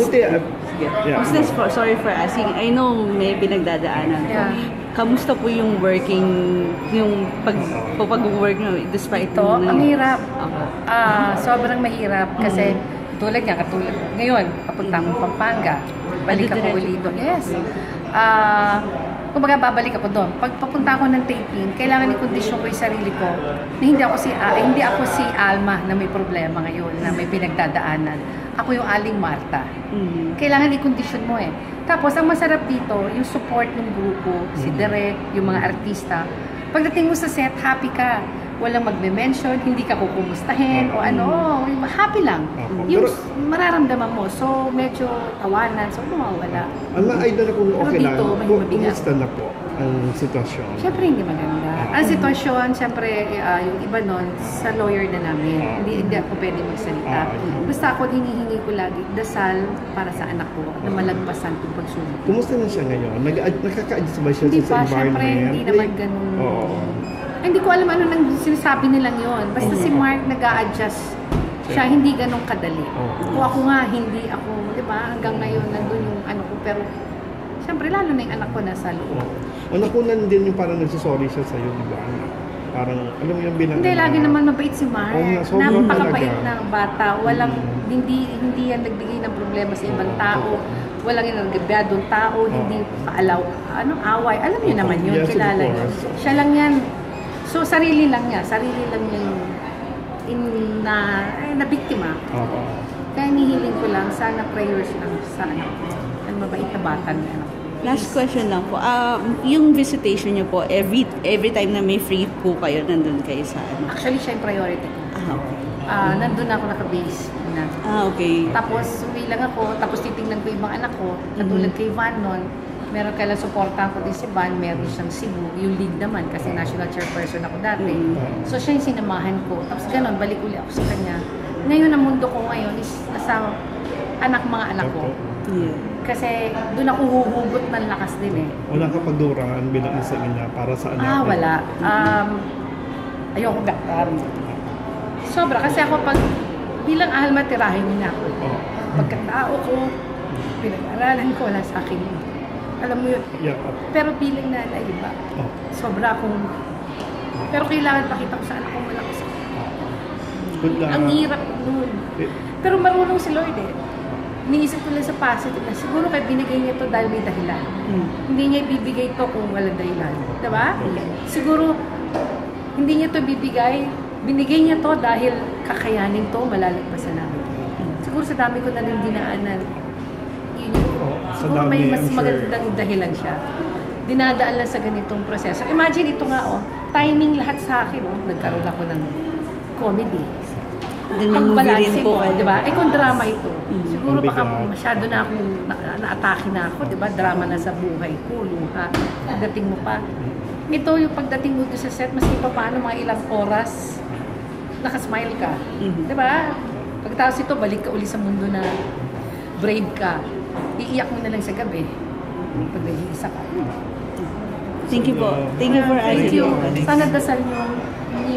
Buti, sorry for asking. I know may pinagdadaanan po. Yeah. Kamusta po yung working, yung pag-work nyo despite Ito, ang hirap. Okay. Sobrang mahirap kasi katulad ngayon, papunta akong Pampanga. Balik ako ulit doon. Yes. Kumbaga babalik ako doon. Pag papunta ako ng taping, kailangan i-condition ko yung sarili ko na hindi ako si Alma na may problema ngayon, na may pinagdadaanan. Ako yung Aling Marta. Kailangan i-condition mo eh. Tapos, ang masarap dito, yung support ng grupo, si Derek, yung mga artista. Pagdating mo sa set, happy ka. Walang magme-mention, hindi ka kukumustahin, o ano, happy lang. Yung mararamdaman mo. So, medyo tawanan, so mawawala. Idol na kung okay lang, dito, kumusta na po ang sitwasyon? Siyempre, hindi maganda. Ang sitwasyon, siyempre, yung iba nun, sa lawyer na namin. Hindi ako pwede magsalita. Basta ako, hinihingi ko lagi, dasal para sa anak ko, na malagpasan itong pagsubok. Kumusta na siya ngayon? Nakaka-adjust ba siya hindi sa environment? Siyempre, hindi naman ganun. Hindi ko alam ano nang sinasabi nilang yun. Basta si Mark nag-a-adjust siya, hindi ganun kadali. Kung ako nga, hindi ako, di ba, hanggang ngayon nandun yung ano ko, pero siyempre, lalo na yung anak ko nasa loob. O nakunan din yung parang nagsasorry siya sa'yo, di ba? Parang, alam mo yung bilang... Hindi, lagi naman mabait si Mark. Napakabait ng bata. Walang, hindi yan nagbigay ng problema sa ibang tao. Walang inagabyadong tao, hindi paalaw, away. Alam niyo naman yun, kilala niyo. Siya lang yan. So, sarili lang niya yung na biktima. Kaya nihiling ko lang, sana prayers lang sa anak ko. Ang mabait na bata niya. Last question lang po. Yung visitation niyo po, every time na may free po kayo, nandun kayo sa ano? Actually, siya yung priority ko. Okay. Nandun ako naka-base na. Okay. Tapos, uwi lang ako. Tapos, titingnan ko ibang anak ko. Katulad kay Van nun. Meron kailang supportan ko din si Van, meron siyang Cebu, yung league naman kasi national chairperson ako dati. So siya yung sinamahan ko. Tapos ganun, balik uli ako sa kanya. Ngayon ang mundo ko ngayon is nasa mga anak ko. Kasi doon ako huhugot ng lakas din eh. Wala ka pagdurangan bilang isa ina para sa anak? Wala. Ayoko sobra kasi ako bilang Alma, tirahin niya ako. Pagkatao ko, pinag-aralan ko, wala sa akin. Alam mo yun. Pero bilang nanay, iba. Sobra akong... Pero kailangan pakita ko sa anak kong malakas ako. Ang hirap nun. Pero marunong si Lord eh. Iniisip ko lang sa positive na siguro kaya binigay niya to dahil may dahilan. Hindi niya ibibigay to kung walang dahilan. Diba? Siguro, hindi niya to binigay niya to dahil kakayanin to, malalagpasan namin. Siguro sa dami ko na nang dinaanan, siguro may mas magandang dahilan siya. Dinadaan lang sa ganitong proseso. Imagine ito nga, timing lahat sa akin, nagkaroon ako ng comedy. Pagbalansin mo, di ba? Kung drama ito, siguro baka masyado na akong na-atake na ako, di ba? Drama na sa buhay ko, luha. Pagdating mo pa. Ito, yung pagdating mo doon sa set, maski pa paano mga ilang oras, nakasmile ka. Di ba? Pagkatapos ito, balik ka uli sa mundo na brave ka. Iiyak mo na lang sa gabi pag nag-iisa ka. Thank you po. Thank you for asking. Thank you. Sana dasal niyo